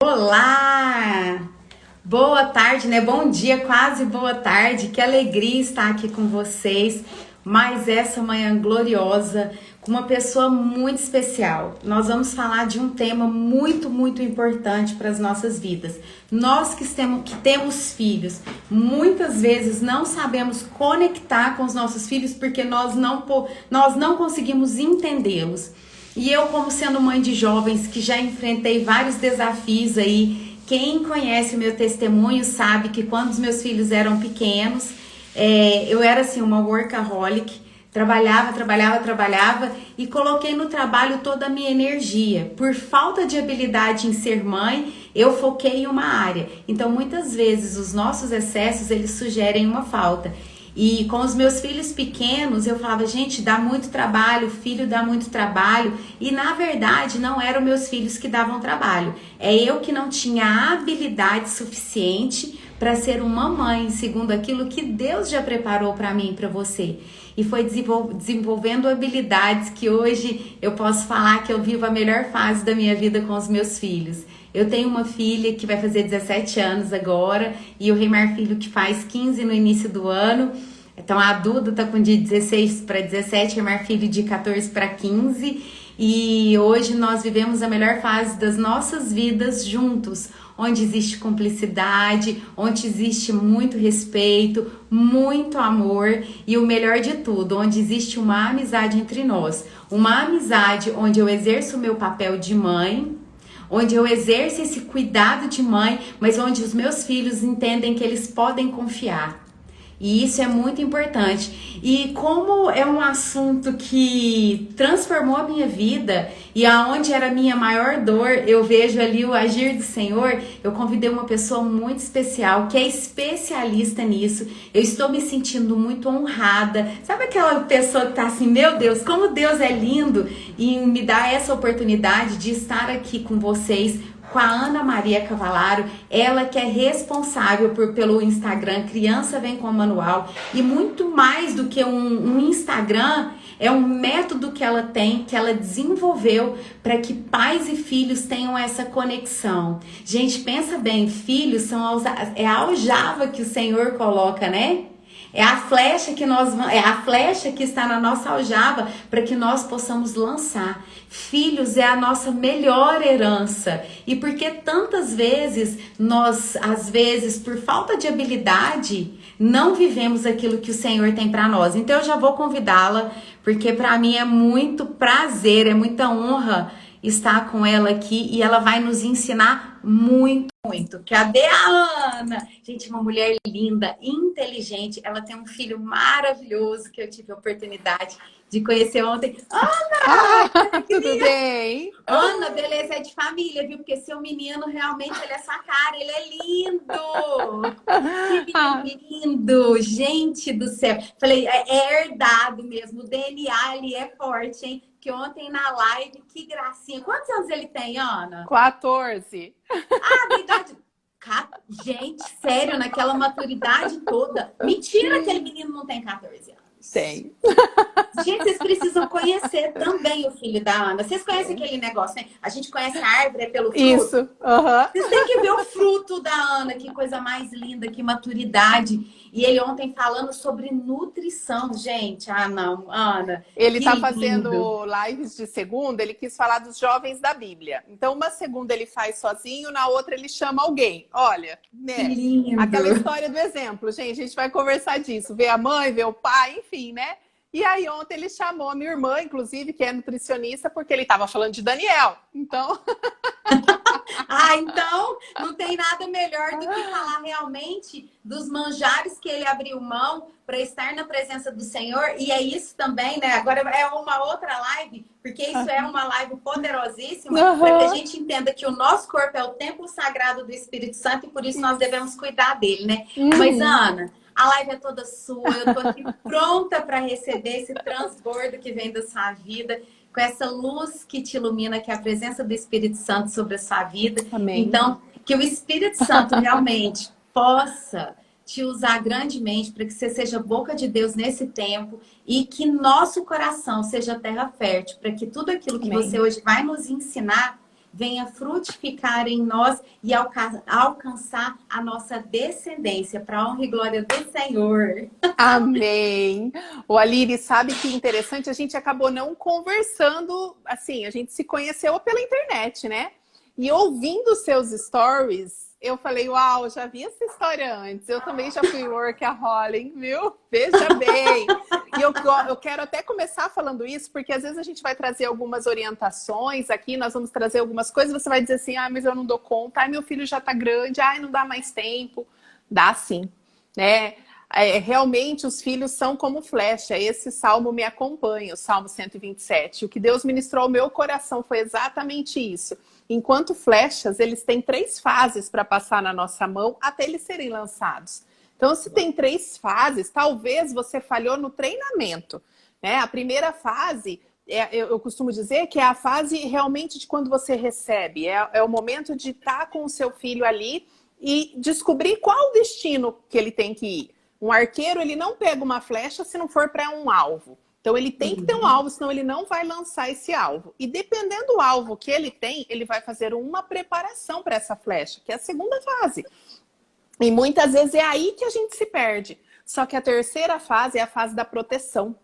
Olá! Boa tarde, né? Bom dia, quase boa tarde. Que alegria estar aqui com vocês. Mais essa manhã gloriosa, com uma pessoa muito especial. Nós vamos falar de um tema muito importante para as nossas vidas. Nós que temos filhos, muitas vezes não sabemos conectar com os nossos filhos porque nós não conseguimos entendê-los. E eu, como sendo mãe de jovens, que já enfrentei vários desafios aí, quem conhece o meu testemunho sabe que quando os meus filhos eram pequenos, eu era assim uma workaholic, trabalhava e coloquei no trabalho toda a minha energia. Por falta de habilidade em ser mãe, eu foquei em uma área. Então, muitas vezes, os nossos excessos, eles sugerem uma falta. E com os meus filhos pequenos, eu falava, gente, dá muito trabalho, filho dá muito trabalho. E na verdade, não eram meus filhos que davam trabalho. É eu que não tinha habilidade suficiente para ser uma mãe, segundo aquilo que Deus já preparou para mim e para você. E foi desenvolvendo habilidades que hoje eu posso falar que eu vivo a melhor fase da minha vida com os meus filhos. Eu tenho uma filha que vai fazer 17 anos agora e o Reimar Filho que faz 15 no início do ano. Então a Duda tá com de 16 para 17, Reimar Filho de 14 para 15. E hoje nós vivemos a melhor fase das nossas vidas juntos, onde existe cumplicidade, onde existe muito respeito, muito amor e o melhor de tudo, onde existe uma amizade entre nós. Uma amizade onde eu exerço o meu papel de mãe, onde eu exerço esse cuidado de mãe, mas onde os meus filhos entendem que eles podem confiar. E isso é muito importante. E como é um assunto que transformou a minha vida e aonde era a minha maior dor, eu vejo ali o agir do Senhor, eu convidei uma pessoa muito especial, que é especialista nisso. Eu estou me sentindo muito honrada. Sabe aquela pessoa que tá assim, meu Deus, como Deus é lindo em me dar essa oportunidade de estar aqui com vocês, com a Ana Maria Cavalaro, ela que é responsável pelo Instagram Criança Vem com Manual, e muito mais do que um Instagram, é um método que ela tem, que ela desenvolveu para que pais e filhos tenham essa conexão. Gente, pensa bem, filhos é a aljava que o Senhor coloca, né? É a flecha que está na nossa aljava para que nós possamos lançar. Filhos é a nossa melhor herança. E porque tantas vezes nós, às vezes, por falta de habilidade, não vivemos aquilo que o Senhor tem para nós. Então eu já vou convidá-la, porque para mim é muito prazer, é muita honra estar com ela aqui e ela vai nos ensinar muito. Cadê a Ana? Gente, uma mulher linda, inteligente. Ela tem um filho maravilhoso que eu tive a oportunidade de conhecer ontem. Ana! Tudo bem? Ana, beleza, é de família, viu? Porque seu menino realmente, ele é essa cara, ele é lindo! Que lindo! Gente do céu! Falei, é herdado mesmo, o DNA ali é forte, hein? Que ontem na live, que gracinha. Quantos anos ele tem, Ana? 14. Da idade... Gente, sério, naquela maturidade toda. Mentira, aquele menino não tem 14 anos. Tem. Gente, vocês precisam conhecer também o filho da Ana. Vocês conhecem aquele negócio, né? A gente conhece a árvore pelo fruto. Isso. Uhum. Vocês têm que ver o fruto da Ana. Que coisa mais linda, que maturidade. E ele ontem falando sobre nutrição, gente. Ah, não, Ana. Ele tá lindo. fazendo lives de segunda, ele quis falar dos jovens da Bíblia. Então, uma segunda ele faz sozinho, na outra ele chama alguém. Olha, né? Que lindo. Aquela história do exemplo, gente, a gente vai conversar disso. Ver a mãe, ver o pai, enfim, né? E aí ontem ele chamou a minha irmã, inclusive, que é nutricionista, porque ele estava falando de Daniel. Então... Então não tem nada melhor do que falar realmente dos manjares que ele abriu mão para estar na presença do Senhor. E é isso também, né? Agora é uma outra live, porque isso é uma live poderosíssima, para que a gente entenda que o nosso corpo é o templo sagrado do Espírito Santo e por isso nós devemos cuidar dele, né? Mas, Ana, a live é toda sua, eu tô aqui pronta para receber esse transbordo que vem da sua vida, com essa luz que te ilumina, que é a presença do Espírito Santo sobre a sua vida. Amém. Então, que o Espírito Santo realmente possa te usar grandemente para que você seja boca de Deus nesse tempo e que nosso coração seja terra fértil, para que tudo aquilo que Amém. você hoje vai nos ensinar venha frutificar em nós e alcançar a nossa descendência, para a honra e glória do Senhor. Amém. O Aline, sabe que interessante? A gente acabou não conversando, assim, a gente se conheceu pela internet, né? E ouvindo seus stories, eu falei, uau, já vi essa história antes. Eu também já fui workaholic, viu? Veja bem. E eu quero até começar falando isso, porque às vezes a gente vai trazer algumas orientações aqui, nós vamos trazer algumas coisas, você vai dizer assim, ah, mas eu não dou conta, ai, meu filho já tá grande, ai, não dá mais tempo. Dá sim, né? Realmente os filhos são como flecha. Esse salmo me acompanha, o Salmo 127. O que Deus ministrou ao meu coração foi exatamente isso. Enquanto flechas, eles têm 3 fases para passar na nossa mão até eles serem lançados. Então, se tem 3 fases, talvez você falhou no treinamento, né? A primeira fase, eu costumo dizer que é a fase realmente de quando você recebe. É o momento de estar com o seu filho ali e descobrir qual o destino que ele tem que ir. Um arqueiro, ele não pega uma flecha se não for para um alvo. Então, ele tem que ter um alvo, senão ele não vai lançar esse alvo. E dependendo do alvo que ele tem, ele vai fazer uma preparação para essa flecha, que é a segunda fase. E muitas vezes é aí que a gente se perde. Só que a terceira fase é a fase da proteção.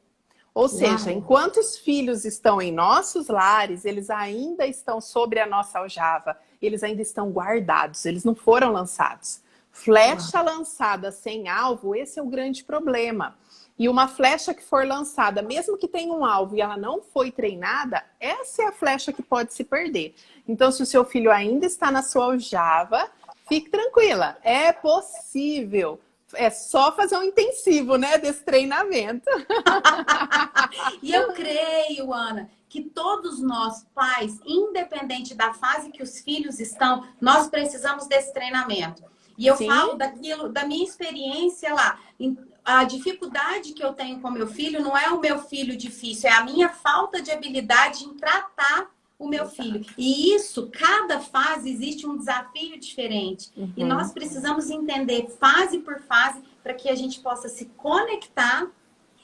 Ou seja, enquanto os filhos estão em nossos lares, eles ainda estão sobre a nossa aljava. Eles ainda estão guardados, eles não foram lançados. Flecha lançada sem alvo, esse é o grande problema. E uma flecha que for lançada, mesmo que tenha um alvo e ela não foi treinada, essa é a flecha que pode se perder. Então, se o seu filho ainda está na sua aljava, fique tranquila, é possível. É só fazer um intensivo, né, desse treinamento. E eu creio, Ana, que todos nós, pais, independente da fase que os filhos estão, nós precisamos desse treinamento. E eu falo daquilo, da minha experiência lá. A dificuldade que eu tenho com meu filho não é o meu filho difícil, é a minha falta de habilidade em tratar o meu filho. E isso, cada fase, existe um desafio diferente. E nós precisamos entender fase por fase para que a gente possa se conectar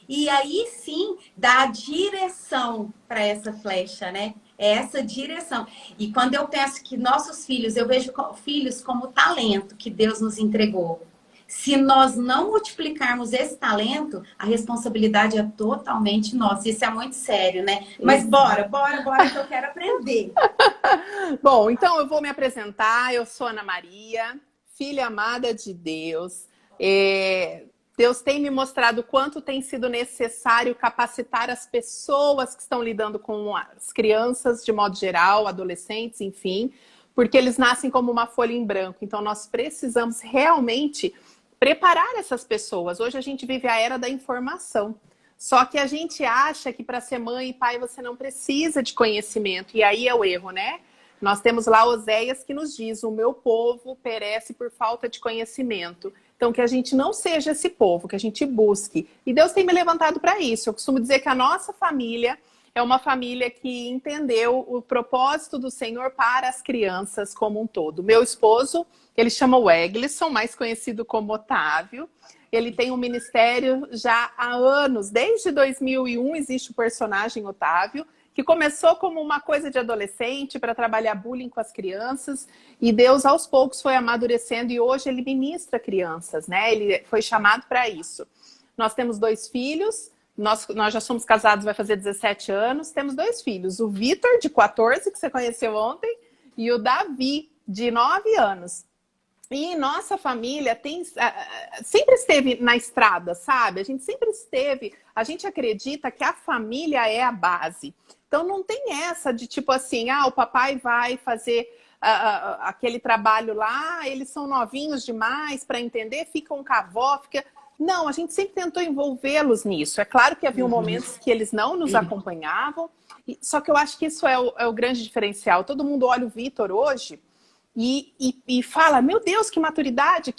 e aí sim dar direção para essa flecha, né? Essa direção. E quando eu penso que nossos filhos, eu vejo filhos como talento que Deus nos entregou. Se nós não multiplicarmos esse talento, a responsabilidade é totalmente nossa. Isso é muito sério, né? Mas bora que eu quero aprender. Bom, então eu vou me apresentar. Eu sou Ana Maria, filha amada de Deus. Deus tem me mostrado quanto tem sido necessário capacitar as pessoas que estão lidando com as crianças, de modo geral, adolescentes, enfim, porque eles nascem como uma folha em branco. Então, nós precisamos realmente preparar essas pessoas. Hoje a gente vive a era da informação. Só que a gente acha que para ser mãe e pai você não precisa de conhecimento. E aí é o erro, né? Nós temos lá Oséias que nos diz: o meu povo perece por falta de conhecimento. Então, que a gente não seja esse povo, que a gente busque. E Deus tem me levantado para isso. Eu costumo dizer que a nossa família é uma família que entendeu o propósito do Senhor para as crianças como um todo. Meu esposo, ele chama Weglisson, mais conhecido como Otávio. Ele tem um ministério já há anos. Desde 2001 existe o personagem Otávio, que começou como uma coisa de adolescente para trabalhar bullying com as crianças, e Deus aos poucos foi amadurecendo e hoje ele ministra crianças, né? Ele foi chamado para isso. Nós temos 2 filhos, nós já somos casados, vai fazer 17 anos, temos 2 filhos, o Vitor, de 14, que você conheceu ontem, e o Davi, de 9 anos. E nossa família sempre esteve na estrada, sabe? A gente acredita que a família é a base. Então não tem essa de tipo assim, o papai vai fazer aquele trabalho lá, eles são novinhos demais para entender, ficam com a avó, Não, a gente sempre tentou envolvê-los nisso. É claro que havia momentos que eles não nos acompanhavam, só que eu acho que isso é o grande diferencial. Todo mundo olha o Vitor hoje e fala, meu Deus, que maturidade,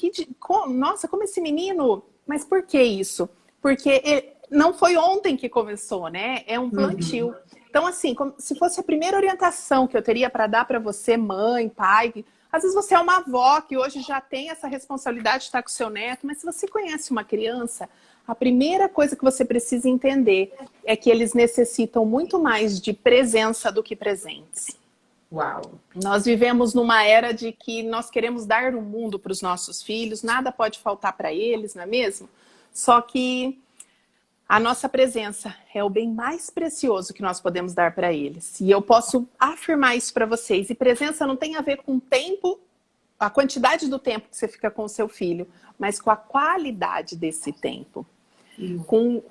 nossa, como esse menino... Mas por que isso? Porque não foi ontem que começou, né? É um plantio. Então, assim, se fosse a primeira orientação que eu teria para dar para você, mãe, pai... Às vezes você é uma avó que hoje já tem essa responsabilidade de estar com o seu neto, mas se você conhece uma criança, a primeira coisa que você precisa entender é que eles necessitam muito mais de presença do que presentes. Uau! Nós vivemos numa era de que nós queremos dar o mundo para os nossos filhos, nada pode faltar para eles, não é mesmo? Só que a nossa presença é o bem mais precioso que nós podemos dar para eles. E eu posso afirmar isso para vocês. E presença não tem a ver com tempo, a quantidade do tempo que você fica com o seu filho, mas com a qualidade desse tempo. Como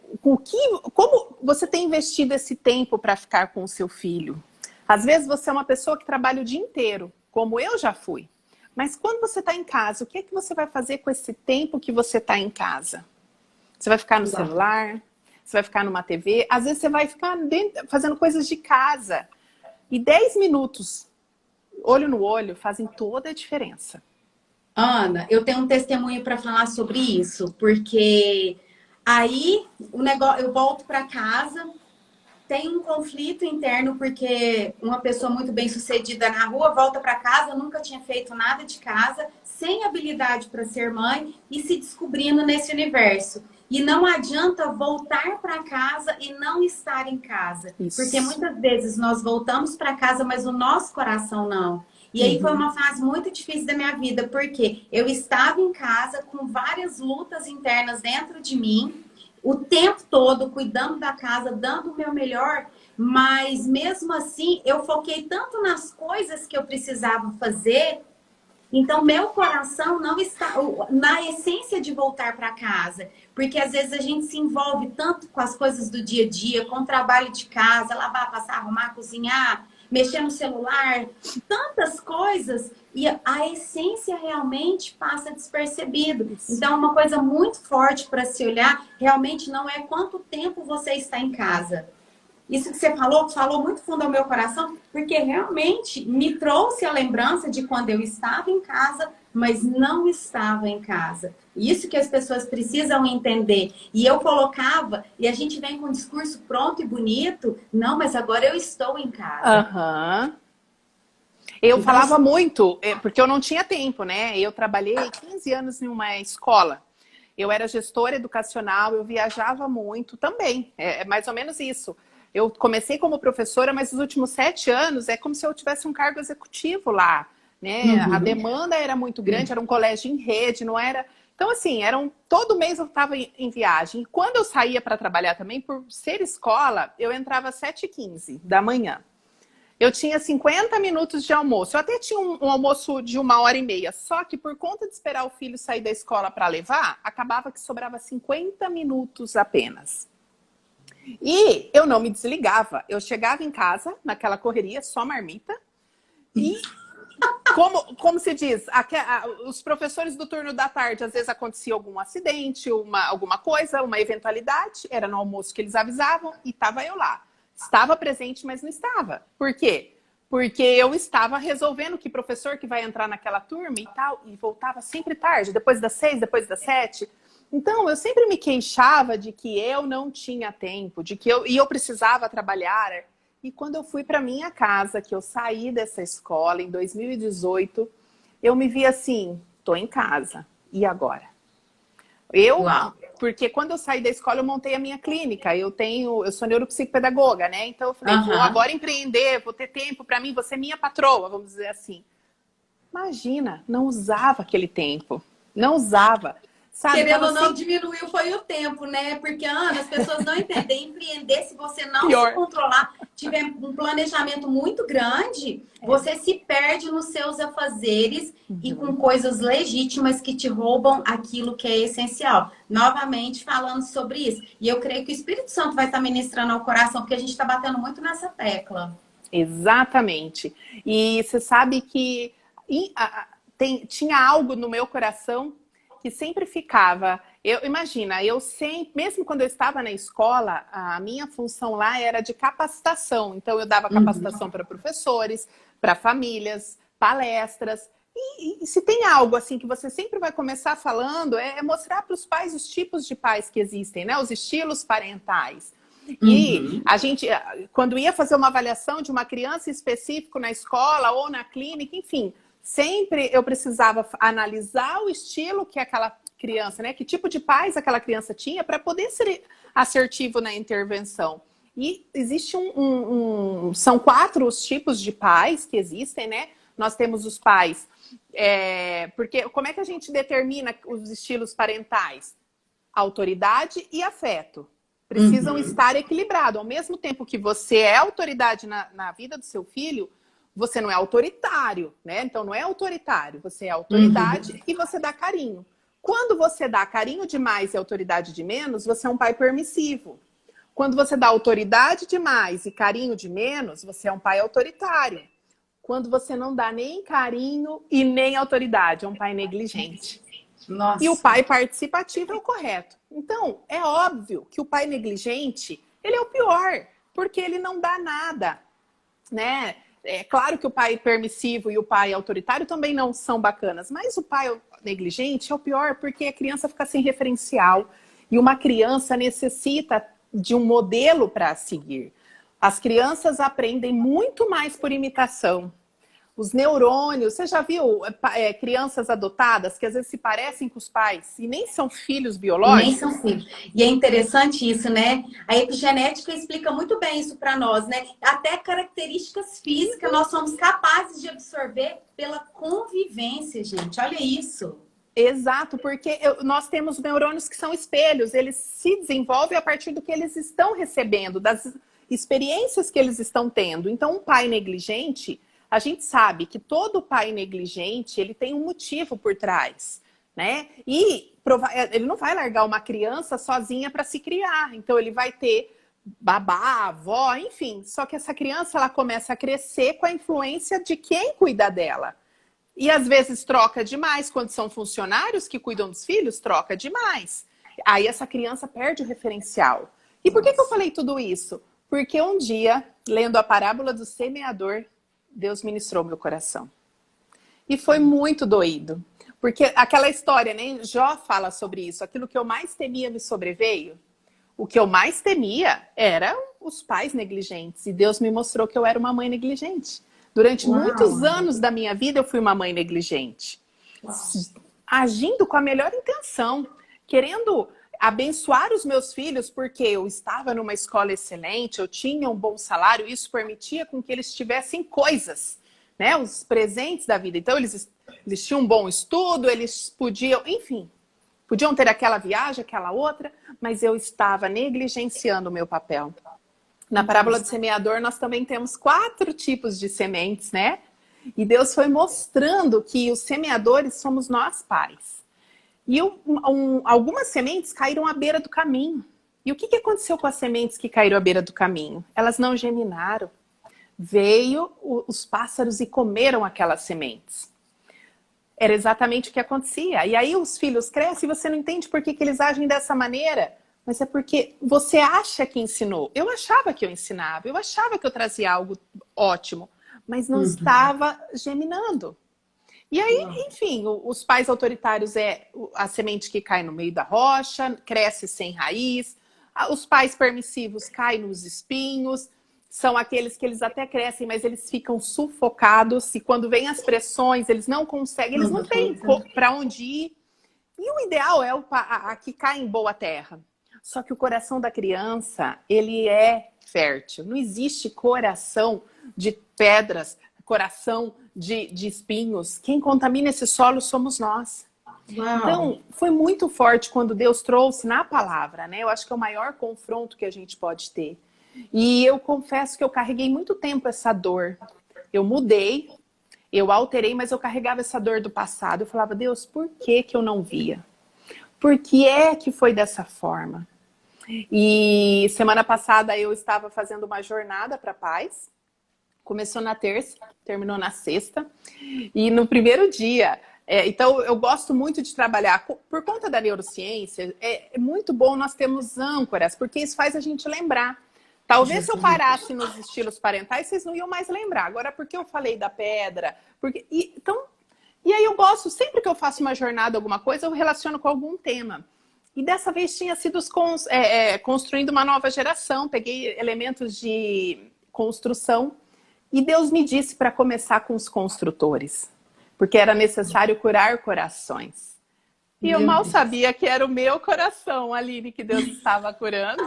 você tem investido esse tempo para ficar com o seu filho? Às vezes você é uma pessoa que trabalha o dia inteiro, como eu já fui. Mas quando você está em casa, o que é que você vai fazer com esse tempo que você está em casa? Você vai ficar no celular? Você vai ficar numa TV? Às vezes você vai ficar fazendo coisas de casa. E 10 minutos, olho no olho, fazem toda a diferença. Ana, eu tenho um testemunho para falar sobre isso, porque aí o negócio, eu volto para casa, tem um conflito interno, porque uma pessoa muito bem sucedida na rua volta para casa, nunca tinha feito nada de casa, sem habilidade para ser mãe e se descobrindo nesse universo. E não adianta voltar para casa e não estar em casa. Isso. Porque muitas vezes nós voltamos para casa, mas o nosso coração não. E aí foi uma fase muito difícil da minha vida, porque eu estava em casa com várias lutas internas dentro de mim, o tempo todo cuidando da casa, dando o meu melhor, mas mesmo assim eu foquei tanto nas coisas que eu precisava fazer, então meu coração não está na essência de voltar para casa, porque às vezes a gente se envolve tanto com as coisas do dia a dia, com o trabalho de casa, lavar, passar, arrumar, cozinhar, mexer no celular, tantas coisas, e a essência realmente passa despercebido. Então, uma coisa muito forte para se olhar, realmente não é quanto tempo você está em casa. Isso que você falou muito fundo ao meu coração, porque realmente me trouxe a lembrança de quando eu estava em casa, mas não estava em casa. Isso que as pessoas precisam entender. E eu colocava, e a gente vem com um discurso pronto e bonito, não, mas agora eu estou em casa. Eu falava muito, porque eu não tinha tempo, né? Eu trabalhei 15 anos em uma escola. Eu era gestora educacional, eu viajava muito também. É mais ou menos isso. Eu comecei como professora, mas nos últimos 7 anos é como se eu tivesse um cargo executivo lá, né? A demanda era muito grande, era um colégio em rede, não era... Então, assim, todo mês eu estava em viagem. E quando eu saía para trabalhar também, por ser escola, eu entrava às 7h15 da manhã. Eu tinha 50 minutos de almoço. Eu até tinha um almoço de 1h30. Só que por conta de esperar o filho sair da escola para levar, acabava que sobrava 50 minutos apenas. E eu não me desligava. Eu chegava em casa, naquela correria, só marmita. E, como se diz, os professores do turno da tarde, às vezes acontecia algum acidente, alguma coisa, uma eventualidade. Era no almoço que eles avisavam e estava eu lá. Estava presente, mas não estava. Por quê? Porque eu estava resolvendo que professor que vai entrar naquela turma e tal, e voltava sempre tarde, depois das 6, depois das 7. Então, eu sempre me queixava de que eu não tinha tempo, de que eu precisava trabalhar. E quando eu fui para minha casa, que eu saí dessa escola em 2018, eu me vi assim, tô em casa. E agora? Porque quando eu saí da escola, eu montei a minha clínica. Eu sou neuropsicopedagoga, né? Então eu falei, vou agora empreender, vou ter tempo para mim, vou ser minha patroa, vamos dizer assim. Imagina, não usava aquele tempo. Não usava. Sabe, querendo ou não, diminuiu foi o tempo, né? Porque, Ana, as pessoas não entendem. Empreender, se você não se controlar, tiver um planejamento muito grande, você se perde nos seus afazeres e com coisas legítimas que te roubam aquilo que é essencial. Novamente, falando sobre isso. E eu creio que o Espírito Santo vai estar ministrando ao coração, porque a gente está batendo muito nessa tecla. Exatamente. E você sabe que tinha algo no meu coração que sempre ficava. Imagina, eu sempre, mesmo quando eu estava na escola, a minha função lá era de capacitação. Então, eu dava capacitação para professores, para famílias, palestras. E se tem algo assim que você sempre vai começar falando, é mostrar para os pais os tipos de pais que existem, né? Os estilos parentais. E a gente, quando ia fazer uma avaliação de uma criança específica na escola ou na clínica, enfim, sempre eu precisava analisar o estilo que aquela criança, né? Que tipo de pais aquela criança tinha para poder ser assertivo na intervenção. E existe são 4 os tipos de pais que existem, né? Nós temos os pais, porque como é que a gente determina os estilos parentais? Autoridade e afeto. Precisam estar equilibrados. Ao mesmo tempo que você é autoridade na vida do seu filho, você não é autoritário, né? Então não é autoritário, você é autoridade e você dá carinho. Quando você dá carinho demais e autoridade de menos, você é um pai permissivo. Quando você dá autoridade demais e carinho de menos, você é um pai autoritário. Quando você não dá nem carinho e nem autoridade, é um pai negligente. Nossa. E o pai participativo é o correto. Então, é óbvio que o pai negligente, ele é o pior, porque ele não dá nada, né? É claro que o pai permissivo e o pai autoritário também não são bacanas, mas o pai negligente é o pior porque a criança fica sem referencial. E uma criança necessita de um modelo para seguir. As crianças aprendem muito mais por imitação. Os neurônios, você já viu crianças adotadas que às vezes se parecem com os pais e nem são filhos biológicos? Nem são filhos. E é interessante isso, né? A epigenética explica muito bem isso para nós, né? Até características físicas nós somos capazes de absorver pela convivência, gente. Olha isso. Exato, porque nós temos neurônios que são espelhos, eles se desenvolvem a partir do que eles estão recebendo, das experiências que eles estão tendo. Então, um pai negligente, a gente sabe que todo pai negligente, ele tem um motivo por trás, né? E ele não vai largar uma criança sozinha para se criar, então ele vai ter babá, avó, enfim. Só que essa criança, ela começa a crescer com a influência de quem cuida dela. E às vezes troca demais, quando são funcionários que cuidam dos filhos, troca demais. Aí essa criança perde o referencial. E por que eu falei tudo isso? Porque um dia, lendo a parábola do semeador, Deus ministrou meu coração. E foi muito doído. Porque aquela história, né? Jó fala sobre isso. Aquilo que eu mais temia me sobreveio. O que eu mais temia eram os pais negligentes. E Deus me mostrou que eu era uma mãe negligente. Durante muitos anos da minha vida, eu fui uma mãe negligente. Agindo com a melhor intenção. Querendo abençoar os meus filhos, porque eu estava numa escola excelente, eu tinha um bom salário, isso permitia com que eles tivessem coisas, né? Os presentes da vida. Então, eles tinham um bom estudo, eles podiam, enfim, podiam ter aquela viagem, aquela outra, mas eu estava negligenciando o meu papel. Na parábola do semeador, nós também temos 4 tipos de sementes, né? E Deus foi mostrando que os semeadores somos nós pais. E algumas sementes caíram à beira do caminho. E o que aconteceu com as sementes que caíram à beira do caminho? Elas não germinaram. Veio os pássaros e comeram aquelas sementes. Era exatamente o que acontecia. E aí os filhos crescem e você não entende por que eles agem dessa maneira. Mas é porque você acha que ensinou. Eu achava que eu ensinava, eu achava que eu trazia algo ótimo, mas não estava geminando. E aí, enfim, os pais autoritários é a semente que cai no meio da rocha, cresce sem raiz. Os pais permissivos caem nos espinhos, são aqueles que eles até crescem, mas eles ficam sufocados. E quando vem as pressões, eles não conseguem, eles não têm para onde ir. E o ideal é a que cai em boa terra. Só que o coração da criança, ele é fértil. Não existe coração de pedras, coração de espinhos. Quem contamina esse solo somos nós. Uau. Então, foi muito forte quando Deus trouxe na palavra, né? Eu acho que é o maior confronto que a gente pode ter. E eu confesso que eu carreguei muito tempo essa dor. Eu mudei, eu alterei, mas eu carregava essa dor do passado. Eu falava, Deus, por que eu não via? Por que é que foi dessa forma? E semana passada eu estava fazendo uma jornada para paz. Começou na terça, terminou na sexta. E no primeiro dia, então eu gosto muito de trabalhar. Por conta da neurociência, é muito bom nós termos âncoras, porque isso faz a gente lembrar. Talvez se eu parasse nos estilos parentais, vocês não iam mais lembrar. Agora, porque eu falei da pedra? E aí eu gosto, sempre que eu faço uma jornada, alguma coisa, eu relaciono com algum tema. E dessa vez tinha sido construindo uma nova geração. Peguei elementos de construção. E Deus me disse para começar com os construtores. Porque era necessário curar corações. E eu Meu mal Deus. sabia que era o meu coração, Aline, que Deus estava curando.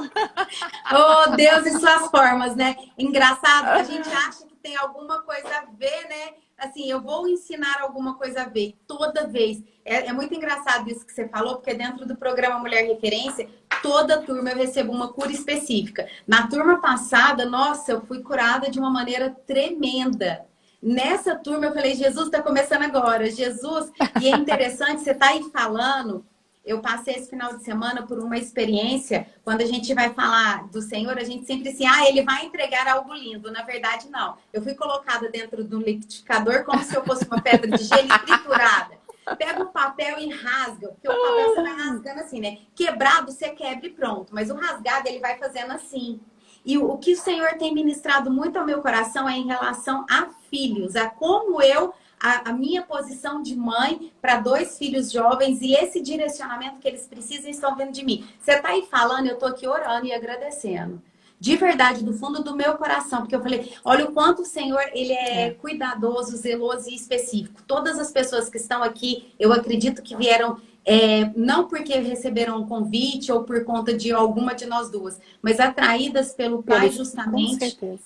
Oh, Deus e suas formas, né? Engraçado que a gente acha que tem alguma coisa a ver, né? Assim, eu vou ensinar alguma coisa a ver toda vez. É muito engraçado isso que você falou, porque dentro do programa Mulher Referência, toda turma eu recebo uma cura específica. Na turma passada, nossa, eu fui curada de uma maneira tremenda. Nessa turma eu falei, Jesus está começando agora, Jesus. E é interessante, você tá aí falando. Eu passei esse final de semana por uma experiência, quando a gente vai falar do Senhor, a gente sempre assim, ele vai entregar algo lindo. Na verdade, não. Eu fui colocada dentro do liquidificador como se eu fosse uma pedra de gelo e triturada. Pega o papel e rasga, porque o papel você vai rasgando assim, né? Quebrado, você quebra e pronto. Mas o rasgado, ele vai fazendo assim. E o que o Senhor tem ministrado muito ao meu coração é em relação a filhos, a como a minha posição de mãe para 2 filhos jovens e esse direcionamento que eles precisam estão vindo de mim. Você está aí falando, eu estou aqui orando e agradecendo. De verdade, do fundo do meu coração, porque eu falei, olha o quanto o Senhor, ele é cuidadoso, zeloso e específico. Todas as pessoas que estão aqui, eu acredito que vieram não porque receberam um convite ou por conta de alguma de nós duas, mas atraídas pelo Pai Com justamente certeza.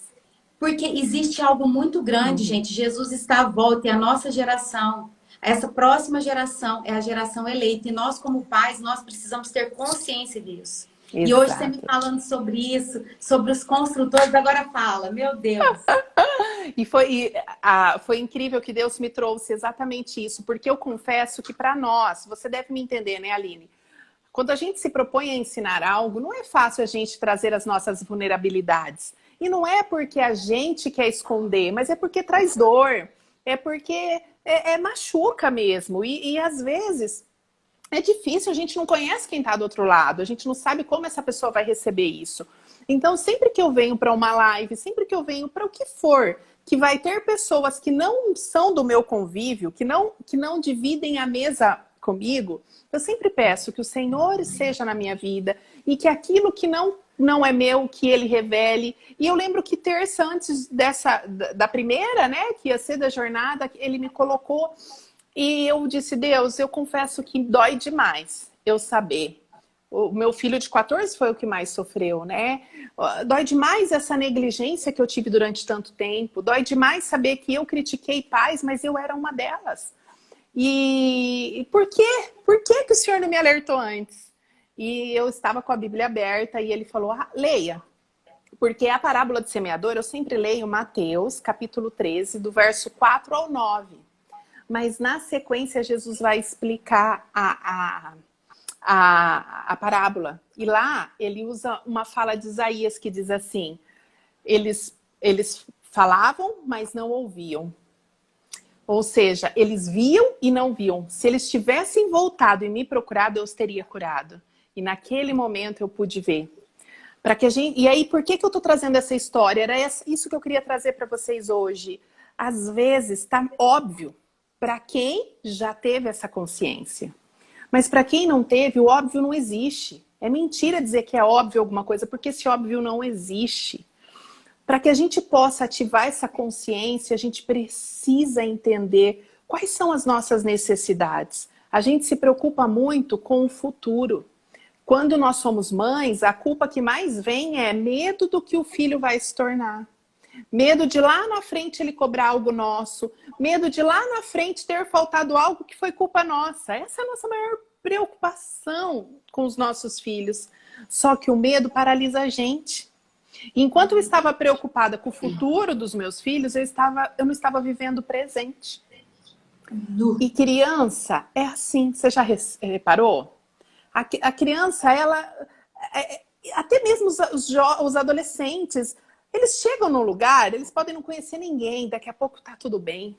porque existe algo muito grande, gente. Jesus está à volta e a nossa geração, essa próxima geração é a geração eleita. E nós, como pais, nós precisamos ter consciência disso. E hoje você me Exato. falando sobre isso, sobre os construtores, agora fala, meu Deus. E foi incrível que Deus me trouxe exatamente isso, porque eu confesso que para nós, você deve me entender, né, Aline? Quando a gente se propõe a ensinar algo, não é fácil a gente trazer as nossas vulnerabilidades. E não é porque a gente quer esconder, mas é porque traz dor, é porque machuca mesmo. E às vezes é difícil, a gente não conhece quem está do outro lado, a gente não sabe como essa pessoa vai receber isso. Então, sempre que eu venho para uma live, sempre que eu venho para o que for, que vai ter pessoas que não são do meu convívio, que não dividem a mesa comigo, eu sempre peço que o Senhor seja na minha vida e que aquilo que não é meu, que Ele revele. E eu lembro que terça antes da primeira, né, que ia ser da jornada, Ele me colocou e eu disse, Deus, eu confesso que dói demais eu saber. O meu filho de 14 foi o que mais sofreu, né? Dói demais essa negligência que eu tive durante tanto tempo. Dói demais saber que eu critiquei pais, mas eu era uma delas. E por quê? Por que que o senhor não me alertou antes? E eu estava com a Bíblia aberta e ele falou, leia. Porque a parábola do semeador, eu sempre leio Mateus, capítulo 13, do verso 4 ao 9. Mas na sequência, Jesus vai explicar a parábola. E lá ele usa uma fala de Isaías que diz assim, eles falavam, mas não ouviam. Ou seja, eles viam e não viam. Se eles tivessem voltado e me procurado, eu os teria curado. E naquele momento eu pude ver. E aí, por que eu estou trazendo essa história? Era isso que eu queria trazer para vocês hoje. Às vezes, está óbvio para quem já teve essa consciência. Mas para quem não teve, o óbvio não existe. É mentira dizer que é óbvio alguma coisa, porque esse óbvio não existe. Para que a gente possa ativar essa consciência, a gente precisa entender quais são as nossas necessidades. A gente se preocupa muito com o futuro. Quando nós somos mães, a culpa que mais vem é medo do que o filho vai se tornar. Medo de lá na frente ele cobrar algo nosso. Medo de lá na frente ter faltado algo que foi culpa nossa. Essa é a nossa maior preocupação com os nossos filhos. Só que o medo paralisa a gente. Enquanto eu estava preocupada com o futuro dos meus filhos, eu não estava vivendo o presente. E criança é assim. Você já reparou? A criança, ela... até mesmo os adolescentes... Eles chegam num lugar, eles podem não conhecer ninguém, daqui a pouco tá tudo bem.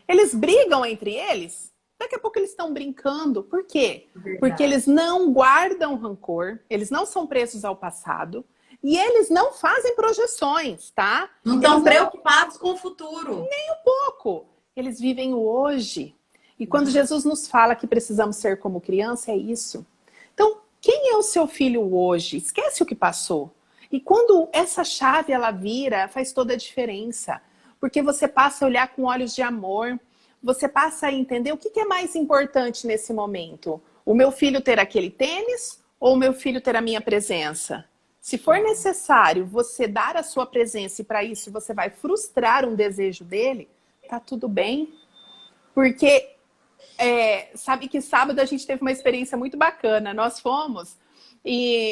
Eles brigam entre eles, daqui a pouco eles estão brincando. Por quê? Verdade. Porque eles não guardam rancor, eles não são presos ao passado e eles não fazem projeções, tá? Não estão preocupados com o futuro. Nem um pouco. Eles vivem o hoje. E quando Jesus nos fala que precisamos ser como criança, é isso. Então, quem é o seu filho hoje? Esquece o que passou. E quando essa chave ela vira, faz toda a diferença. Porque você passa a olhar com olhos de amor, você passa a entender o que é mais importante nesse momento. O meu filho ter aquele tênis ou o meu filho ter a minha presença? Se for necessário você dar a sua presença e para isso você vai frustrar um desejo dele, tá tudo bem. Porque sabe que sábado a gente teve uma experiência muito bacana. Nós fomos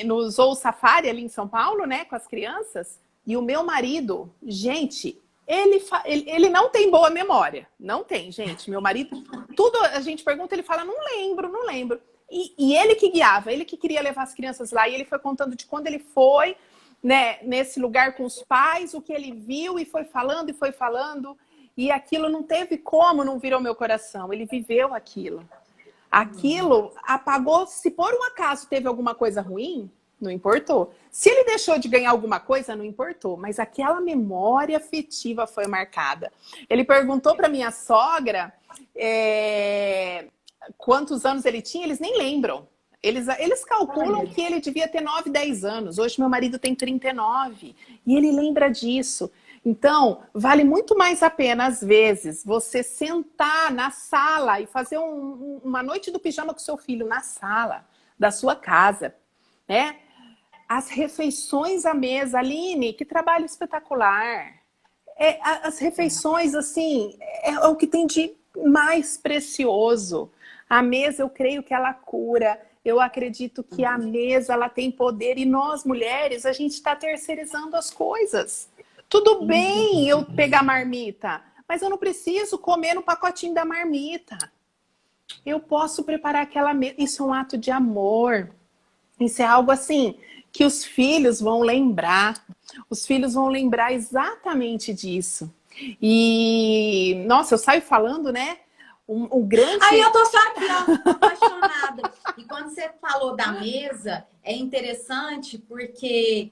no Zoo Safari ali em São Paulo, né, com as crianças. E o meu marido, gente, ele não tem boa memória. Não tem, gente. Meu marido, tudo a gente pergunta, ele fala, não lembro, não lembro. E ele que guiava, ele que queria levar as crianças lá. E ele foi contando de quando ele foi, né, nesse lugar com os pais, o que ele viu e foi falando e foi falando. E aquilo não teve como não vir ao meu coração. Ele viveu aquilo. Aquilo apagou. Se por um acaso teve alguma coisa ruim, não importou. Se ele deixou de ganhar alguma coisa, não importou. Mas aquela memória afetiva foi marcada. Ele perguntou para minha sogra quantos anos ele tinha, eles nem lembram. Eles calculam que ele devia ter 9, 10 anos. Hoje meu marido tem 39. E ele lembra disso. Então, vale muito mais a pena, às vezes, você sentar na sala e fazer uma noite do pijama com seu filho na sala da sua casa, né? As refeições à mesa, Aline, que trabalho espetacular. As refeições, assim, é o que tem de mais precioso. A mesa, eu creio que ela cura. Eu acredito que a mesa, ela tem poder. E nós, mulheres, a gente está terceirizando as coisas. Tudo bem eu pegar marmita, mas eu não preciso comer no pacotinho da marmita. Eu posso preparar aquela mesa. Isso é um ato de amor. Isso é algo assim que os filhos vão lembrar. Os filhos vão lembrar exatamente disso. E, nossa, eu saio falando, né? O grande... Aí eu tô só aqui, ó, apaixonada. E quando você falou da mesa, é interessante porque...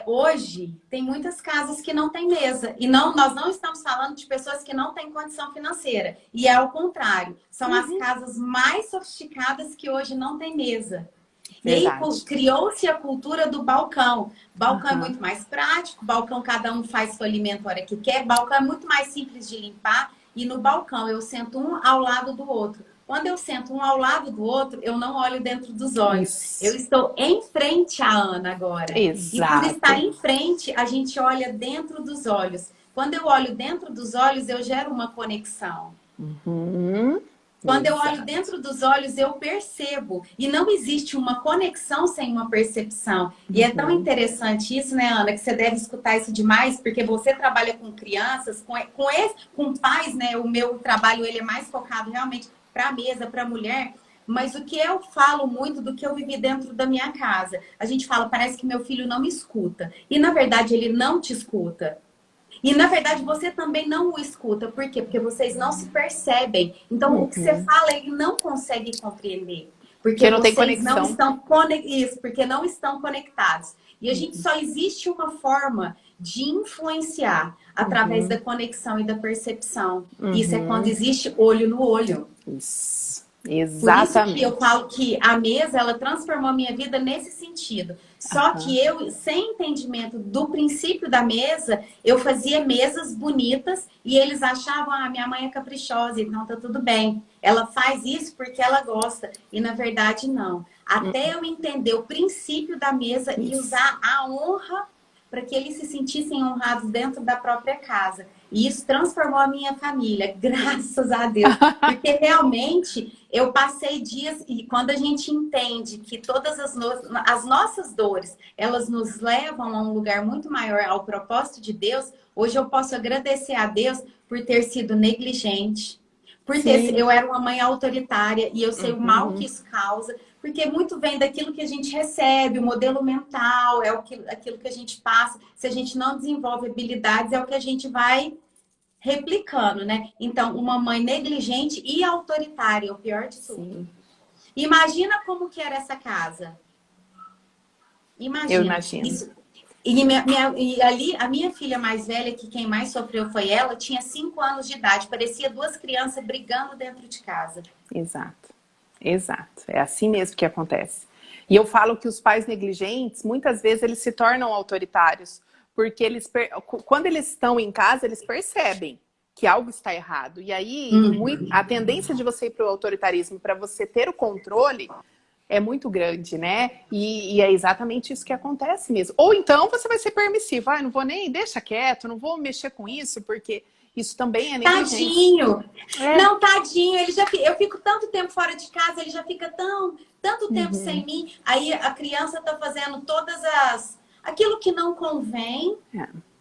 hoje tem muitas casas que não tem mesa e nós não estamos falando de pessoas que não têm condição financeira, e é ao contrário, são as casas mais sofisticadas que hoje não tem mesa. Verdade. E aí criou-se a cultura do balcão. Balcão é muito mais prático, balcão cada um faz seu alimento a hora que quer, balcão é muito mais simples de limpar, e no balcão eu sento um ao lado do outro. Quando eu sento um ao lado do outro, eu não olho dentro dos olhos. Isso. Eu estou em frente à Ana agora. Exato. E por estar em frente, a gente olha dentro dos olhos. Quando eu olho dentro dos olhos, eu gero uma conexão. Quando eu olho dentro dos olhos, eu percebo. E não existe uma conexão sem uma percepção. E é tão interessante isso, né, Ana? Que você deve escutar isso demais, porque você trabalha com crianças, com pais, né? O meu trabalho ele é mais focado realmente para a mesa, para a mulher, mas o que eu falo muito do que eu vivi dentro da minha casa. A gente fala, parece que meu filho não me escuta. E na verdade ele não te escuta. E na verdade você também não o escuta. Por quê? Porque vocês não se percebem. Então o que você fala ele não consegue compreender. Porque não tem conexão. Não estão porque não estão conectados. E a gente só existe uma forma de influenciar através da conexão e da percepção. Isso é quando existe olho no olho. Isso. Exatamente. Por isso que eu falo que a mesa, ela transformou a minha vida nesse sentido. Só que eu, sem entendimento do princípio da mesa, eu fazia mesas bonitas e eles achavam, minha mãe é caprichosa, então tá tudo bem. Ela faz isso porque ela gosta. E na verdade, não. Até eu entender o princípio da mesa e usar a honra para que eles se sentissem honrados dentro da própria casa. E isso transformou a minha família, graças a Deus. Porque realmente eu passei dias, e quando a gente entende que todas as nossas dores, elas nos levam a um lugar muito maior, ao propósito de Deus, hoje eu posso agradecer a Deus por ter sido negligente. Eu era uma mãe autoritária e eu sei o mal que isso causa. Porque muito vem daquilo que a gente recebe, o modelo mental, aquilo que a gente passa. Se a gente não desenvolve habilidades, é o que a gente vai replicando, né? Então, uma mãe negligente e autoritária, é o pior de tudo. Imagina como que era essa casa. Imagina. Eu imagino. Isso. E ali, a minha filha mais velha, que quem mais sofreu foi ela, tinha 5 anos de idade. Parecia 2 crianças brigando dentro de casa. Exato. Exato, é assim mesmo que acontece. E eu falo que os pais negligentes, muitas vezes eles se tornam autoritários, porque quando eles estão em casa, eles percebem que algo está errado. E aí, a tendência de você ir para o autoritarismo, para você ter o controle, é muito grande, né? E é exatamente isso que acontece mesmo. Ou então você vai ser permissivo. Não vou nem, deixa quieto, não vou mexer com isso, porque isso também é negligência. Tadinho! Não, tadinho, eu fico tanto tempo fora de casa, ele já fica tanto tempo sem mim. Aí a criança tá fazendo aquilo que não convém.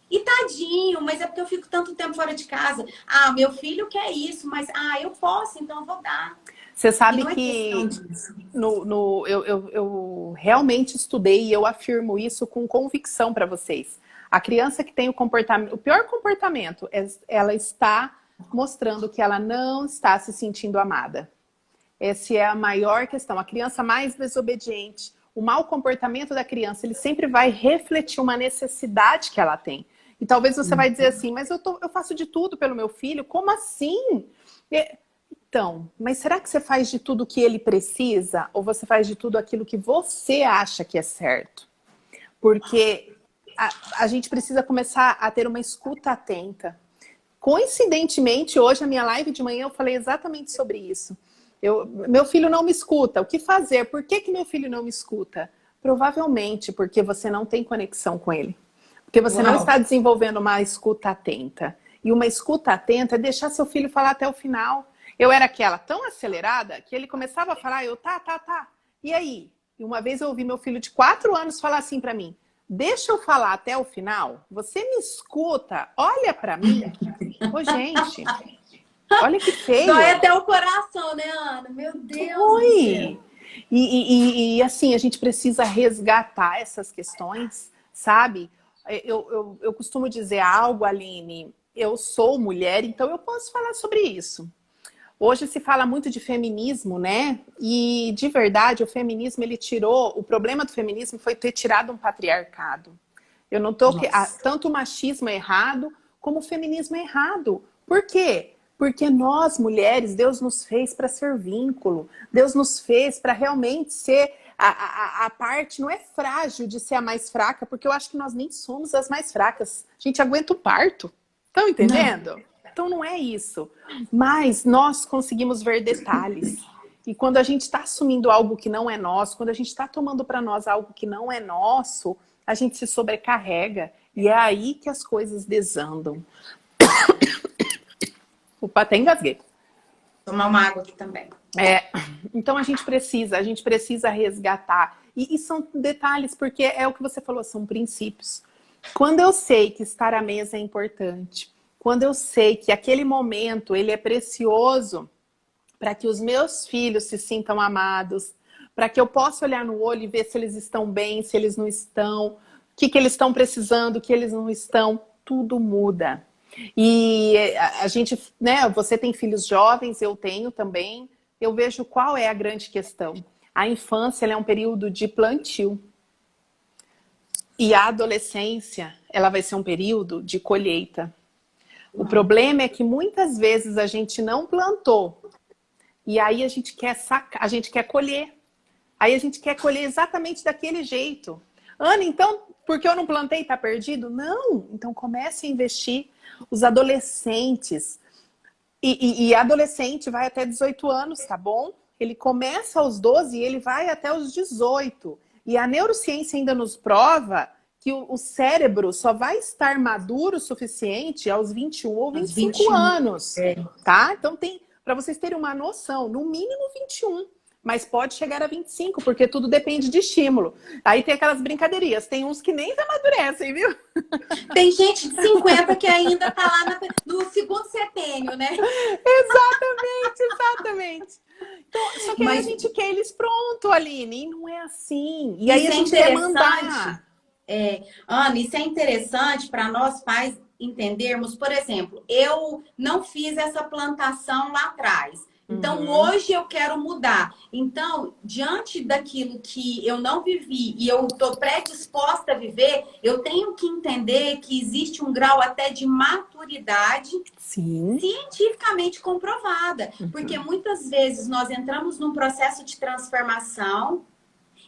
E tadinho, mas é porque eu fico tanto tempo fora de casa. Meu filho quer isso, mas eu posso, então eu vou dar. Você sabe que eu realmente estudei e eu afirmo isso com convicção para vocês. A criança que tem o pior comportamento, ela está mostrando que ela não está se sentindo amada. Essa é a maior questão. A criança mais desobediente, o mau comportamento da criança, ele sempre vai refletir uma necessidade que ela tem. E talvez você vai dizer assim, mas eu faço de tudo pelo meu filho, como assim? Então, mas será que você faz de tudo o que ele precisa? Ou você faz de tudo aquilo que você acha que é certo? Porque a gente precisa começar a ter uma escuta atenta. Coincidentemente, hoje, na minha live de manhã, eu falei exatamente sobre isso. Meu filho não me escuta. O que fazer? Por que meu filho não me escuta? Provavelmente porque você não tem conexão com ele. Porque você não está desenvolvendo uma escuta atenta. E uma escuta atenta é deixar seu filho falar até o final. Eu era aquela tão acelerada que ele começava a falar, tá. E aí? E uma vez eu ouvi meu filho de 4 anos falar assim pra mim, deixa eu falar até o final? Você me escuta? Olha pra mim. Ô, gente, olha que feio. Dói até o coração, né, Ana? Meu Deus. Oi. E assim, a gente precisa resgatar essas questões, sabe? Eu costumo dizer algo, Aline, eu sou mulher, então eu posso falar sobre isso. Hoje se fala muito de feminismo, né? E, de verdade, o feminismo, o problema do feminismo foi ter tirado um patriarcado. Eu não tô... Tanto o machismo é errado, como o feminismo é errado. Por quê? Porque nós, mulheres, Deus nos fez para ser vínculo. Deus nos fez para realmente ser a parte, não é frágil de ser a mais fraca, porque eu acho que nós nem somos as mais fracas. A gente aguenta o parto. Estão entendendo? Não. Então não é isso. Mas nós conseguimos ver detalhes. E quando a gente está assumindo algo que não é nosso, quando a gente está tomando para nós algo que não é nosso, a gente se sobrecarrega. E é aí que as coisas desandam. Opa, até engasguei. Tomar uma água aqui também. Então a gente precisa resgatar. E são detalhes, porque é o que você falou, são princípios. Quando eu sei que estar à mesa é importante, quando eu sei que aquele momento ele é precioso para que os meus filhos se sintam amados, para que eu possa olhar no olho e ver se eles estão bem, se eles não estão, o que eles estão precisando, o que eles não estão, tudo muda. E a gente, né, você tem filhos jovens, eu tenho também, eu vejo qual é a grande questão. A infância ela é um período de plantio. E a adolescência, ela vai ser um período de colheita. O problema é que muitas vezes a gente não plantou. E aí a gente quer colher. Aí a gente quer colher exatamente daquele jeito. Ana, então, porque eu não plantei, tá perdido? Não! Então comece a investir. Os adolescentes. E adolescente vai até 18 anos, tá bom? Ele começa aos 12 e ele vai até os 18. E a neurociência ainda nos prova que o cérebro só vai estar maduro o suficiente aos 21 ou 25 anos. Tá? Então para vocês terem uma noção, no mínimo 21. Mas pode chegar a 25, porque tudo depende de estímulo. Aí tem aquelas brincadeirinhas. Tem uns que nem amadurecem, viu? Tem gente de 50 que ainda tá lá no segundo setênio, né? Exatamente. Então, só que aí a gente quer eles pronto, Aline. E não é assim. E aí a gente quer mandar. Ana, isso é interessante para nós pais entendermos. Por exemplo, eu não fiz essa plantação lá atrás. Então, hoje eu quero mudar. Então, diante daquilo que eu não vivi e eu estou predisposta a viver, eu tenho que entender que existe um grau até de maturidade cientificamente comprovada. Porque muitas vezes nós entramos num processo de transformação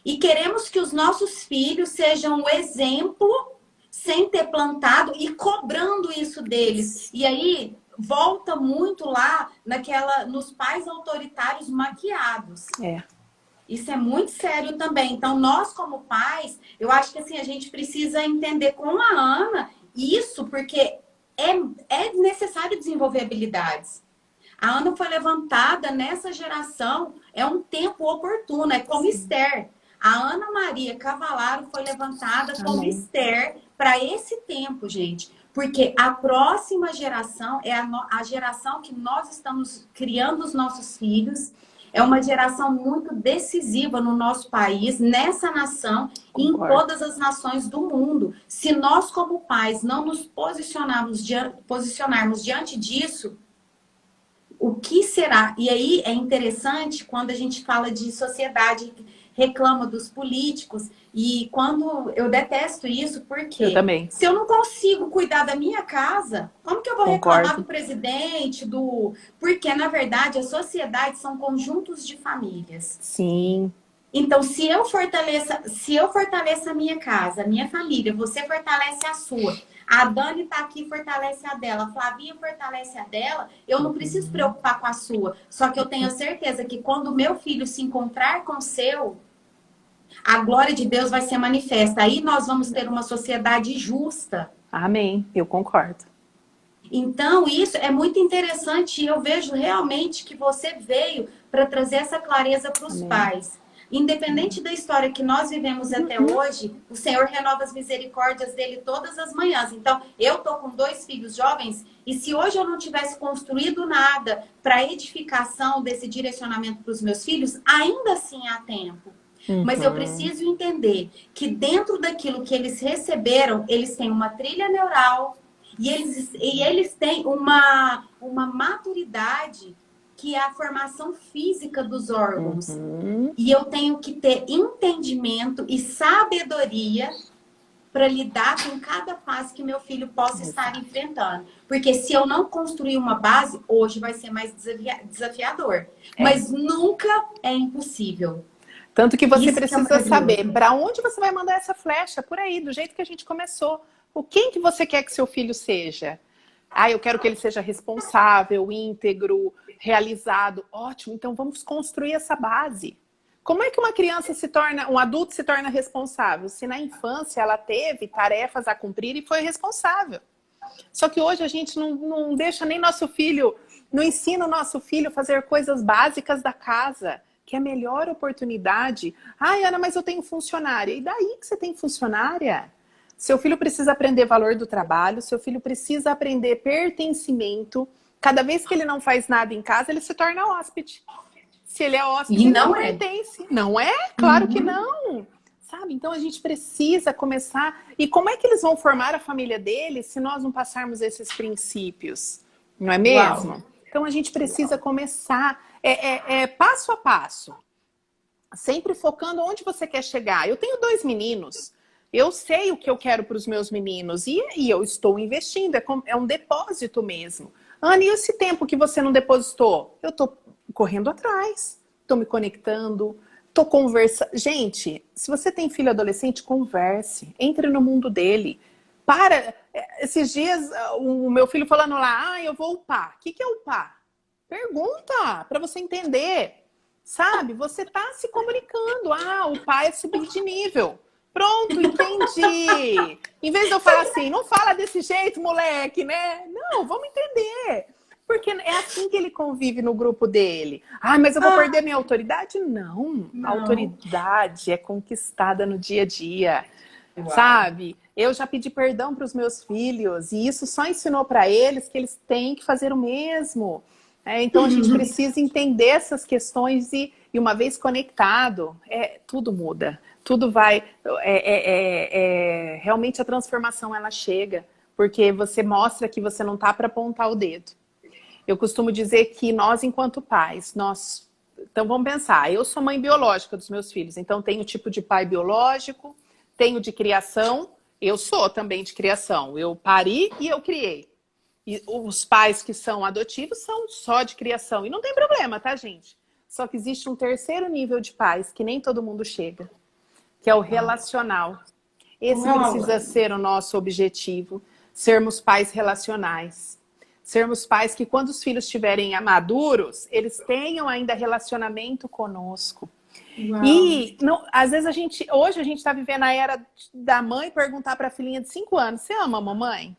e queremos que os nossos filhos sejam o exemplo sem ter plantado e cobrando isso deles. E aí... volta muito lá nos pais autoritários maquiados. Isso é muito sério também. Então, nós como pais, eu acho que assim, a gente precisa entender com a Ana isso, porque é necessário desenvolver habilidades. A Ana foi levantada nessa geração, é um tempo oportuno, é como Esther. A Ana Maria Cavalaro foi levantada como Esther para esse tempo, gente. Porque a próxima geração é a geração que nós estamos criando os nossos filhos. É uma geração muito decisiva no nosso país, nessa nação e em todas as nações do mundo. Se nós, como pais, não nos posicionarmos diante disso, o que será? E aí é interessante quando a gente fala de sociedade, reclama dos políticos, e quando eu detesto isso, porque se eu não consigo cuidar da minha casa, como que eu vou reclamar do presidente, Porque, na verdade, a sociedade são conjuntos de famílias. Sim. Então, se eu fortaleço a minha casa, a minha família, você fortalece a sua, a Dani tá aqui, fortalece a dela, a Flavinha fortalece a dela, eu não preciso preocupar com a sua. Só que eu tenho certeza que quando o meu filho se encontrar com o seu, a glória de Deus vai ser manifesta. Aí nós vamos ter uma sociedade justa. Amém, eu concordo. Então, isso é muito interessante e eu vejo realmente que você veio para trazer essa clareza para os pais. Independente da história que nós vivemos até hoje, o Senhor renova as misericórdias dele todas as manhãs. Então, eu tô com 2 filhos jovens e se hoje eu não tivesse construído nada para edificação desse direcionamento para os meus filhos, ainda assim há tempo. Mas eu preciso entender que dentro daquilo que eles receberam, eles têm uma trilha neural e eles têm uma maturidade que é a formação física dos órgãos. E eu tenho que ter entendimento e sabedoria para lidar com cada fase que meu filho possa estar enfrentando. Porque se eu não construir uma base, hoje vai ser mais desafiador. Mas nunca é impossível. Tanto que você precisa saber para onde você vai mandar essa flecha, por aí, do jeito que a gente começou. Quem que você quer que seu filho seja? Eu quero que ele seja responsável, íntegro, realizado. Ótimo, então vamos construir essa base. Como é que um adulto se torna responsável? Se na infância ela teve tarefas a cumprir e foi responsável. Só que hoje a gente não deixa nem nosso filho, não ensina o nosso filho a fazer coisas básicas da casa, que é a melhor oportunidade. Ana, mas eu tenho funcionária. E daí que você tem funcionária? Seu filho precisa aprender valor do trabalho, seu filho precisa aprender pertencimento. Cada vez que ele não faz nada em casa, ele se torna hóspede. Se ele é hóspede, ele não pertence. Não é? Claro que não. Sabe? Então a gente precisa começar. E como é que eles vão formar a família deles se nós não passarmos esses princípios? Não é mesmo? Uau. Então a gente precisa começar passo a passo. Sempre focando onde você quer chegar. Eu tenho 2 meninos. Eu sei o que eu quero para os meus meninos e eu estou investindo, é um depósito mesmo. Ana, e esse tempo que você não depositou? Eu estou correndo atrás, estou me conectando, estou conversando. Gente, se você tem filho adolescente, converse, entre no mundo dele. Esses dias, o meu filho falando lá, eu vou upar. O que é upar? Pergunta, para você entender. Sabe, você está se comunicando. Upar é subir de nível. Pronto, entendi. Em vez de eu falar assim, não fala desse jeito, moleque, né? Não, vamos entender. Porque é assim que ele convive no grupo dele. Mas eu vou perder minha autoridade? Não. A autoridade é conquistada no dia a dia. Uau. Sabe? Eu já pedi perdão para os meus filhos e isso só ensinou para eles que eles têm que fazer o mesmo. Então a gente precisa entender essas questões e uma vez conectado, tudo muda. Tudo vai... realmente a transformação ela chega, porque você mostra que você não tá para apontar o dedo. Eu costumo dizer que nós, enquanto pais, então vamos pensar, eu sou mãe biológica dos meus filhos, então tenho tipo de pai biológico, tenho de criação, eu sou também de criação. Eu pari e eu criei. E os pais que são adotivos são só de criação. E não tem problema, tá, gente? Só que existe um terceiro nível de pais que nem todo mundo chega, que é o relacional. Esse precisa ser o nosso objetivo, sermos pais relacionais. Sermos pais que quando os filhos estiverem maduros, eles tenham ainda relacionamento conosco. Uau. E não, às vezes hoje a gente está vivendo a era da mãe perguntar para a filhinha de 5 anos, você ama a mamãe?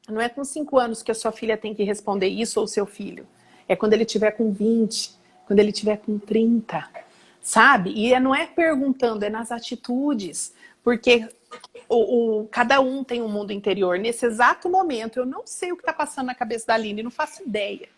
Não é com 5 anos que a sua filha tem que responder isso ou seu filho. É quando ele tiver com 20, quando ele tiver com 30, sabe? E não é perguntando, é nas atitudes. Porque cada um tem um mundo interior. Nesse exato momento, eu não sei o que está passando na cabeça da Aline, não faço ideia.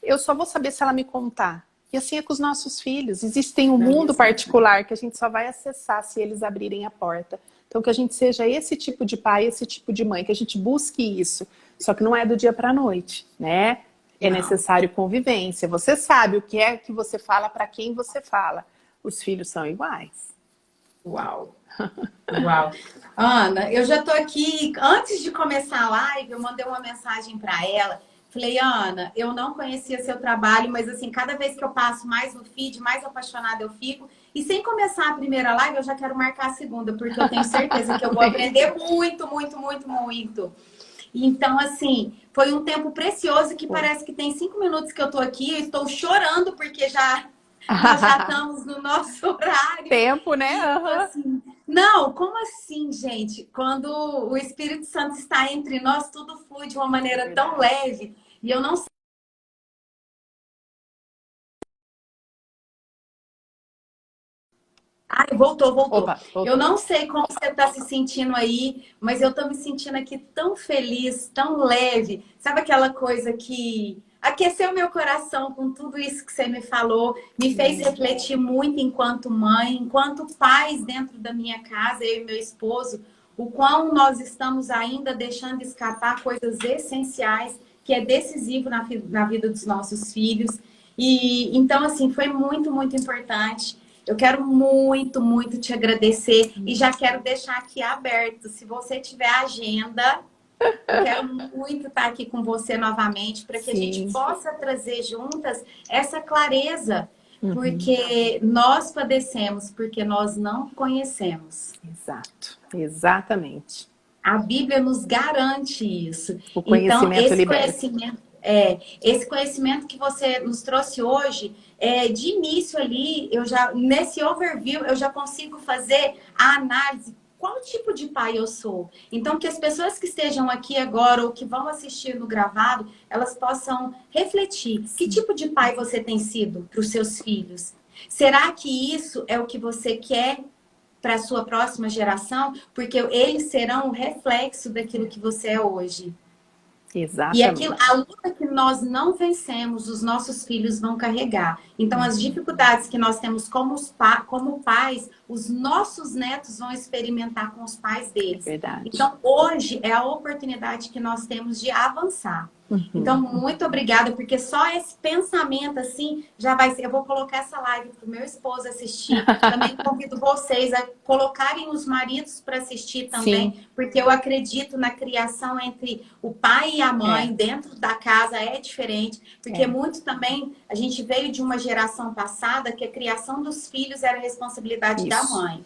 Eu só vou saber se ela me contar. E assim é com os nossos filhos. Existe um mundo particular que a gente só vai acessar se eles abrirem a porta. Então, que a gente seja esse tipo de pai, esse tipo de mãe, que a gente busque isso. Só que não é do dia para a noite, né? É necessário convivência. Você sabe o que é que você fala, para quem você fala. Os filhos são iguais. Uau! Uau! Ana, eu já tô aqui. Antes de começar a live, eu mandei uma mensagem para ela. Falei, Ana, eu não conhecia seu trabalho, mas assim, cada vez que eu passo mais no feed, mais apaixonada eu fico. E sem começar a primeira live, eu já quero marcar a segunda, porque eu tenho certeza que eu vou aprender muito, muito, muito, muito. Então, assim, foi um tempo precioso que parece que tem 5 minutos que eu tô aqui, eu estou chorando porque nós já estamos no nosso horário. Tempo, né? Então, assim, não, como assim, gente? Quando o Espírito Santo está entre nós, tudo flui de uma maneira tão leve. E eu não sei. Ai, voltou. Opa, voltou. Eu não sei como você está se sentindo aí, mas eu estou me sentindo aqui tão feliz, tão leve. Sabe aquela coisa que aqueceu meu coração com tudo isso que você me falou, me fez refletir muito enquanto mãe, enquanto pais dentro da minha casa, eu e meu esposo, o quão nós estamos ainda deixando escapar coisas essenciais, que é decisivo na vida dos nossos filhos. E então, assim, foi muito, muito importante. Eu quero muito, muito te agradecer e já quero deixar aqui aberto. Se você tiver agenda, eu quero muito estar aqui com você novamente para que a gente possa trazer juntas essa clareza. Porque nós padecemos, porque nós não conhecemos. Exato, exatamente. A Bíblia nos garante isso. O conhecimento liberta. Esse conhecimento que você nos trouxe hoje, de início ali, nesse overview, eu já consigo fazer a análise. Qual tipo de pai eu sou? Então, que as pessoas que estejam aqui agora ou que vão assistir no gravado, elas possam refletir. Que tipo de pai você tem sido para os seus filhos? Será que isso é o que você quer para a sua próxima geração? Porque eles serão o reflexo daquilo que você é hoje. Exatamente. E a luta que nós não vencemos, os nossos filhos vão carregar. Então, as dificuldades que nós temos como pais, os nossos netos vão experimentar com os pais deles. Verdade. Então, hoje é a oportunidade que nós temos de avançar. Então, muito obrigada, porque só esse pensamento, assim, já vai ser... Eu vou colocar essa live para o meu esposo assistir. Também convido vocês a colocarem os maridos para assistir também, porque eu acredito na criação entre o pai e a mãe, dentro da casa é diferente, porque muito também, a gente veio de uma geração passada que a criação dos filhos era responsabilidade da mãe.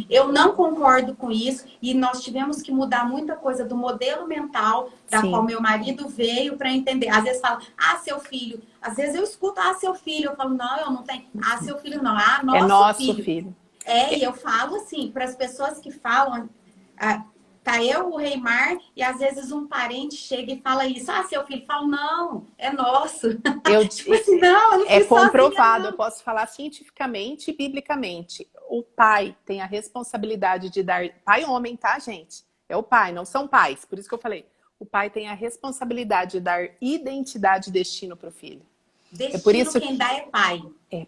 Eu não concordo com isso, e nós tivemos que mudar muita coisa do modelo mental da qual meu marido veio para entender. Às vezes fala, seu filho. Às vezes eu escuto, seu filho. Eu falo, não, eu não tenho. Seu filho não. Nosso filho. E eu falo assim, para as pessoas que falam, tá eu, o Reimar, e às vezes um parente chega e fala isso. Seu filho. Eu falo, não, é nosso. Tipo assim, não, eu não é comprovado, sozinha, não. Eu posso falar cientificamente e biblicamente. O pai tem a responsabilidade de dar... Pai homem, tá, gente? É o pai, não são pais. Por isso que eu falei. O pai tem a responsabilidade de dar identidade e destino para o filho. Destino, por isso quem dá é pai. É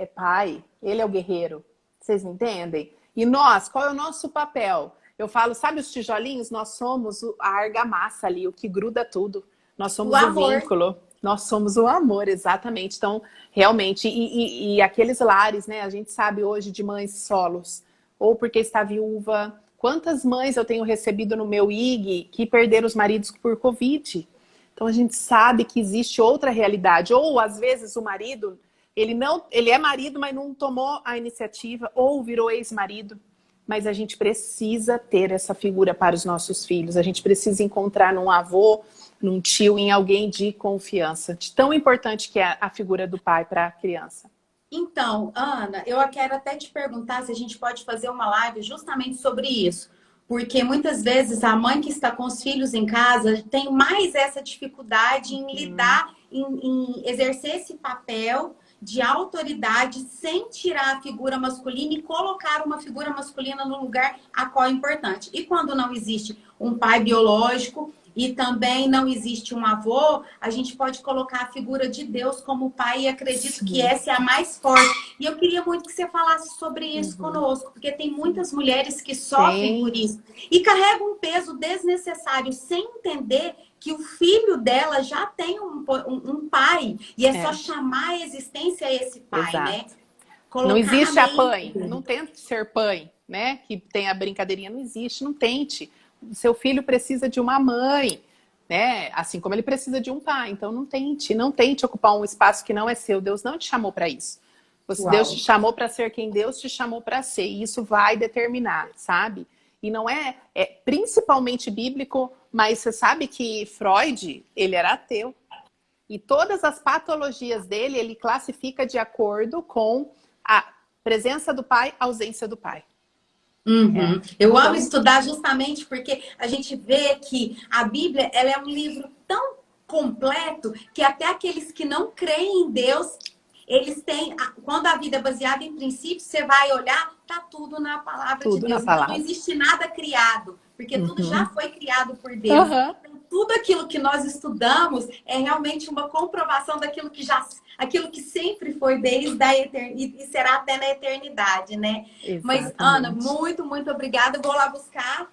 pai. Ele é o guerreiro. Vocês entendem? E nós, qual é o nosso papel? Eu falo, sabe os tijolinhos? Nós somos a argamassa ali, o que gruda tudo. Nós somos o vínculo. Nós somos o amor, exatamente. Então, realmente, e aqueles lares, né? A gente sabe hoje de mães solos, ou porque está viúva. Quantas mães eu tenho recebido no meu IG que perderam os maridos por Covid? Então a gente sabe que existe outra realidade. Ou às vezes o marido, ele é marido, mas não tomou a iniciativa, ou virou ex-marido. Mas a gente precisa ter essa figura para os nossos filhos. A gente precisa encontrar num avô num tio, em alguém de confiança. De tão importante que é a figura do pai para a criança. Então, Ana, eu quero até te perguntar se a gente pode fazer uma live justamente sobre isso. Porque muitas vezes a mãe que está com os filhos em casa tem mais essa dificuldade em lidar, em exercer esse papel de autoridade sem tirar a figura masculina e colocar uma figura masculina no lugar a qual é importante. E quando não existe um pai biológico e também não existe um avô, a gente pode colocar a figura de Deus como pai e acredito que essa é a mais forte. E eu queria muito que você falasse sobre isso conosco, porque tem muitas mulheres que sofrem por isso e carregam um peso desnecessário sem entender que o filho dela já tem um pai e é só chamar a existência esse pai, né? Não existe a pai, não tente ser pai, né? Que tem a brincadeirinha, não existe, não tente. O seu filho precisa de uma mãe, né? Assim como ele precisa de um pai. Então não tente ocupar um espaço que não é seu. Deus não te chamou para isso. Deus te chamou para ser quem Deus te chamou para ser. E isso vai determinar, sabe? E não é principalmente bíblico, mas você sabe que Freud, ele era ateu. E todas as patologias dele, ele classifica de acordo com a presença do pai, a ausência do pai. Eu amo estudar justamente porque a gente vê que a Bíblia ela é um livro tão completo que até aqueles que não creem em Deus, eles têm... Quando a vida é baseada em princípios, você vai olhar, tá tudo na palavra de Deus. Então, não existe nada criado, porque tudo já foi criado por Deus. Então, tudo aquilo que nós estudamos é realmente uma comprovação daquilo que aquilo que sempre foi desde a eternidade e será até na eternidade, né? Exatamente. Mas, Ana, muito, muito obrigada. Eu vou lá buscar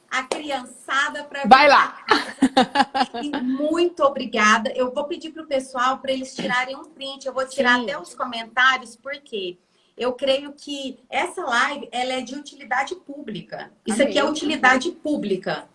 a criançada para... Vai lá! E muito obrigada. Eu vou pedir para o pessoal para eles tirarem um print. Eu vou tirar até os comentários, porque eu creio que essa live ela é de utilidade pública. Isso aqui é utilidade pública.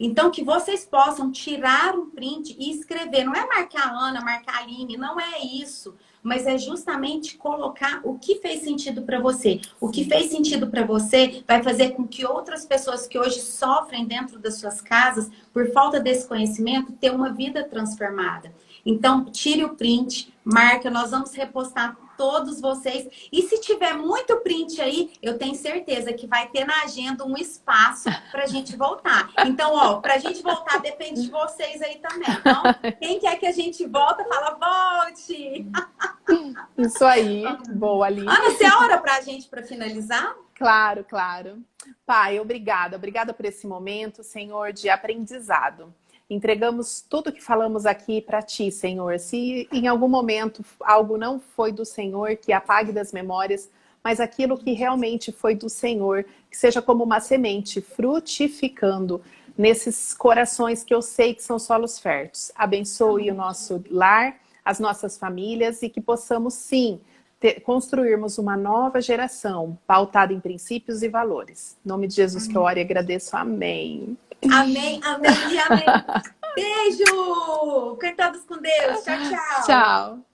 Então, que vocês possam tirar um print e escrever. Não é marcar a Ana, marcar a Aline, não é isso. Mas é justamente colocar o que fez sentido para você. O que fez sentido para você vai fazer com que outras pessoas que hoje sofrem dentro das suas casas, por falta desse conhecimento, tenham uma vida transformada. Então, tire o print, marca, nós vamos repostar todos vocês. E se tiver muito print aí, eu tenho certeza que vai ter na agenda um espaço pra gente voltar. Então, ó, pra gente voltar depende de vocês aí também. Então, quem quer que a gente volta, fala, volte! Isso aí, boa, Aline. Ana, você ora pra gente pra finalizar? Claro, claro. Pai, obrigada por esse momento, Senhor, de aprendizado. Entregamos tudo que falamos aqui para Ti, Senhor. Se em algum momento algo não foi do Senhor, que apague das memórias, mas aquilo que realmente foi do Senhor, que seja como uma semente frutificando nesses corações que eu sei que são solos férteis. Abençoe o nosso lar, as nossas famílias e que possamos, sim, construirmos uma nova geração pautada em princípios e valores. Em nome de Jesus que eu oro e agradeço. Amém. Amém, amém e amém. Beijo! Fiquem todos com Deus. Tchau, tchau. Tchau.